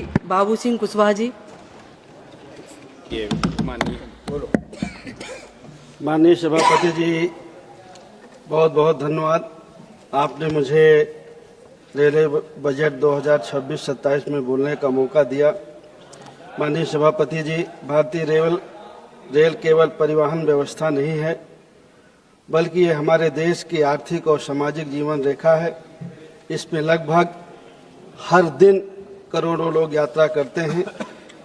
बाबू सिंह कुशवाहा जी। ये माननीय सभापति जी, बहुत बहुत धन्यवाद। आपने मुझे रेलवे बजट 2026-27 में बोलने का मौका दिया। माननीय सभापति जी, भारतीय रेल केवल परिवहन व्यवस्था नहीं है, बल्कि ये हमारे देश की आर्थिक और सामाजिक जीवन रेखा है। इसमें लगभग हर दिन करोड़ों लोग यात्रा करते हैं।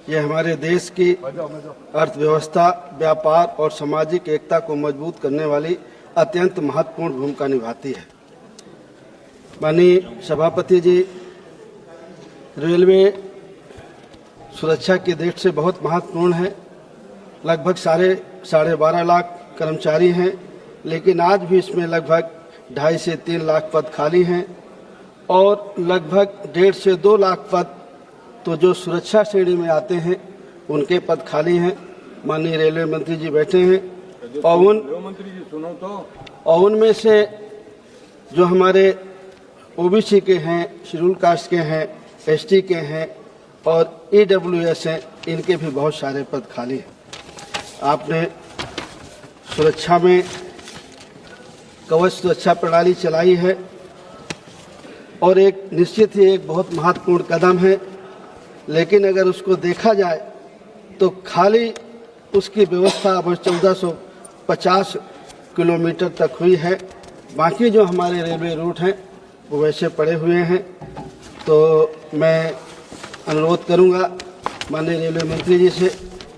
यह हमारे देश की अर्थव्यवस्था, व्यापार और सामाजिक एकता को मजबूत करने वाली अत्यंत महत्वपूर्ण भूमिका निभाती है। माननीय सभापति जी, रेलवे सुरक्षा की दृष्टि से बहुत महत्वपूर्ण है। लगभग साढ़े 12 लाख कर्मचारी हैं, लेकिन आज भी इसमें लगभग 2.5 से 3 लाख पद खाली हैं और लगभग 1.5 से 2 लाख पद तो जो सुरक्षा श्रेणी में आते हैं उनके पद खाली हैं। माननीय रेलवे मंत्री जी बैठे हैं और उनमें से जो हमारे ओबीसी के हैं, शेड्यूल कास्ट के हैं, एसटी के हैं और ईडब्ल्यूएस हैं, इनके भी बहुत सारे पद खाली हैं। आपने सुरक्षा में कवच सुरक्षा प्रणाली चलाई है और एक निश्चित ही एक बहुत महत्वपूर्ण कदम है, लेकिन अगर उसको देखा जाए तो खाली उसकी व्यवस्था अब 1450 किलोमीटर तक हुई है। बाकी जो हमारे रेलवे रूट हैं वो वैसे पड़े हुए हैं। तो मैं अनुरोध करूंगा माननीय रेलवे मंत्री जी से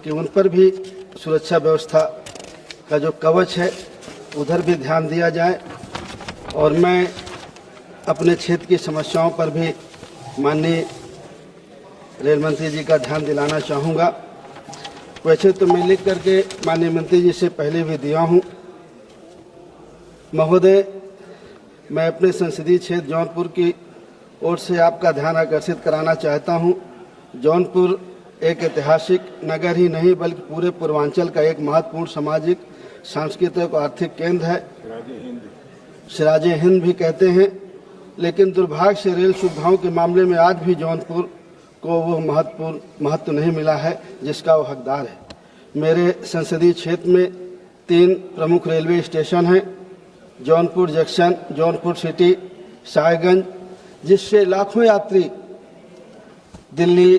कि उन पर भी सुरक्षा व्यवस्था का जो कवच है उधर भी ध्यान दिया जाए। और मैं अपने क्षेत्र की समस्याओं पर भी माननीय रेल मंत्री जी का ध्यान दिलाना चाहूँगा। वैसे तो मैं लिख करके माननीय मंत्री जी से पहले भी दिया हूँ। महोदय, मैं अपने संसदीय क्षेत्र जौनपुर की ओर से आपका ध्यान आकर्षित कराना चाहता हूँ। जौनपुर एक ऐतिहासिक नगर ही नहीं बल्कि पूरे पूर्वांचल का एक महत्वपूर्ण सामाजिक, सांस्कृतिक और आर्थिक केंद्र है। सिराजे हिंद भी कहते हैं, लेकिन दुर्भाग्य से रेल सुविधाओं के मामले में आज भी जौनपुर को वो महत्व नहीं मिला है जिसका वो हकदार है। मेरे संसदीय क्षेत्र में 3 प्रमुख रेलवे स्टेशन हैं, जौनपुर जंक्शन, जौनपुर सिटी, साहेबगंज, जिससे लाखों यात्री दिल्ली,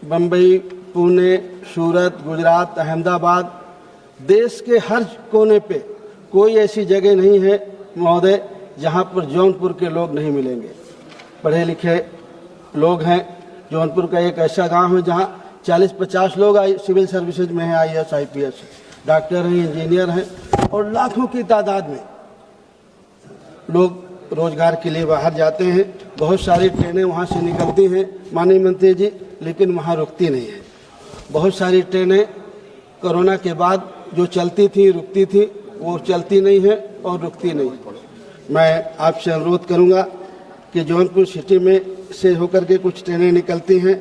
बम्बई, पुणे, सूरत, गुजरात, अहमदाबाद, देश के हर कोने पे कोई ऐसी जगह नहीं है महोदय जहाँ पर जौनपुर के लोग नहीं मिलेंगे। पढ़े लिखे लोग हैं। जौनपुर का एक ऐसा गांव है जहाँ 40-50 लोग सिविल सर्विसेज में हैं, IAS, IPS, डॉक्टर हैं, इंजीनियर हैं और लाखों की तादाद में लोग रोजगार के लिए बाहर जाते हैं। बहुत सारी ट्रेनें वहाँ से निकलती हैं माननीय मंत्री जी, लेकिन वहाँ रुकती नहीं है। बहुत सारी ट्रेनें कोरोना के बाद जो चलती थी, रुकती थी, वो चलती नहीं है और रुकती नहीं। मैं आपसे अनुरोध करूंगा कि जौनपुर सिटी में से होकर के कुछ ट्रेनें निकलती हैं,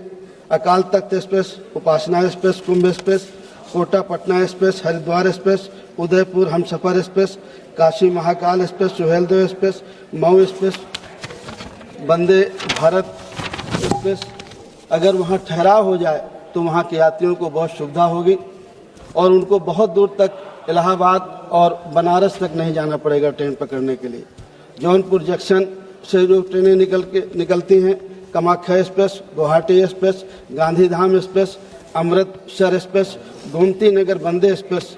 Akal Takht express, Upasana express, Kumbh express, Kota Patna express, Haridwar express, Udaipur Humsafar express, Kashi Mahakal express, Suheldev express, Mau express, Vande Bharat express. अगर वहाँ ठहराव हो जाए तो वहाँ के यात्रियों को बहुत सुविधा होगी और उनको बहुत दूर तक इलाहाबाद और बनारस तक नहीं जाना पड़ेगा ट्रेन पकड़ने के लिए। जौनपुर जंक्शन से जो ट्रेनें निकलती हैं, Kamakhya express, Guwahati express, Gandhidham express, Amritsar express, Gomti Nagar Vande express,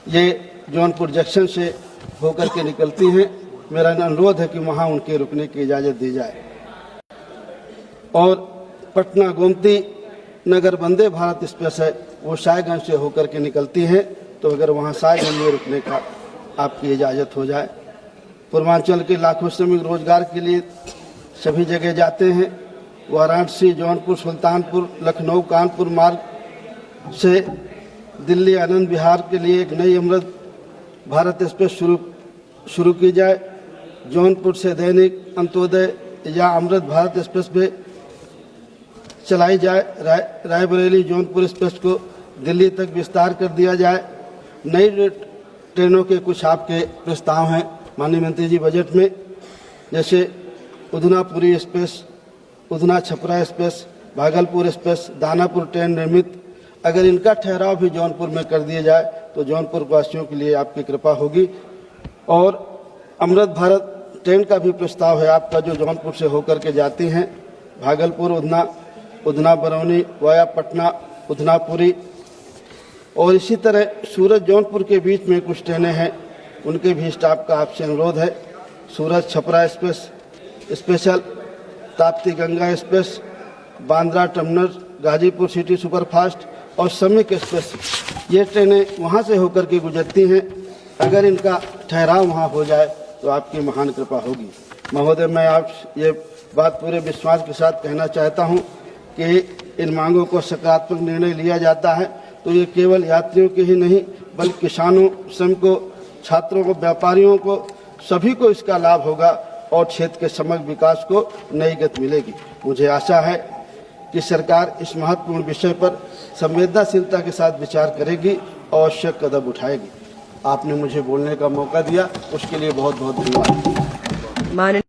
ये जौनपुर जंक्शन से होकर के निकलती हैं। मेरा अनुरोध है कि वहाँ उनके रुकने की इजाज़त दी जाए। और पटना गोमती नगर वंदे भारत एक्सप्रेस है, वो साहेबगंज से होकर के निकलती है, तो अगर वहाँ साहेबगंज में रुकने का आपकी इजाज़त हो जाए। पूर्वांचल के लाखों श्रमिक रोजगार के लिए सभी जगह जाते हैं। वाराणसी, जौनपुर, सुल्तानपुर, लखनऊ, कानपुर मार्ग से दिल्ली आनंद विहार के लिए एक नई अमृत भारत एक्सप्रेस शुरू की जाए। जौनपुर से दैनिक अंत्योदय या अमृत भारत एक्सप्रेस भी चलाई जाए। रायबरेली जौनपुर एक्सप्रेस को दिल्ली तक विस्तार कर दिया जाए। नई ट्रेनों के कुछ आपके प्रस्ताव हैं माननीय मंत्री जी बजट में, जैसे Udhna Puri express, Udhna Chhapra express, Bhagalpur express, Danapur train निर्मित, अगर इनका ठहराव भी जौनपुर में कर दिया जाए तो जौनपुर वासियों के लिए आपकी कृपा होगी। और अमृत भारत ट्रेन का भी प्रस्ताव है आपका, जो जौनपुर से होकर के जाती हैं, भागलपुर, उधना, उधना बरौनी, वाया पटना, उधना पुरी। और इसी तरह सूरत जौनपुर के बीच में कुछ ट्रेनें हैं, उनके भी स्टाफ का आपसे अनुरोध है। Surat Chhapra express special, Tapti Ganga express, Bandra terminus, Ghazipur city superfast और श्रमिक एक्सप्रेस, ये ट्रेनें वहाँ से होकर के गुजरती हैं। अगर इनका ठहराव वहाँ हो जाए तो आपकी महान कृपा होगी। महोदय, मैं आप ये बात पूरे विश्वास के साथ कहना चाहता हूँ कि इन मांगों को सकारात्मक निर्णय लिया जाता है तो ये केवल यात्रियों के ही नहीं बल्कि किसानों, श्रमिकों, छात्रों को, व्यापारियों को, सभी को इसका लाभ होगा और क्षेत्र के समग्र विकास को नई गति मिलेगी। मुझे आशा है कि सरकार इस महत्वपूर्ण विषय पर संवेदनशीलता के साथ विचार करेगी और आवश्यक कदम उठाएगी। आपने मुझे बोलने का मौका दिया, उसके लिए बहुत बहुत धन्यवाद।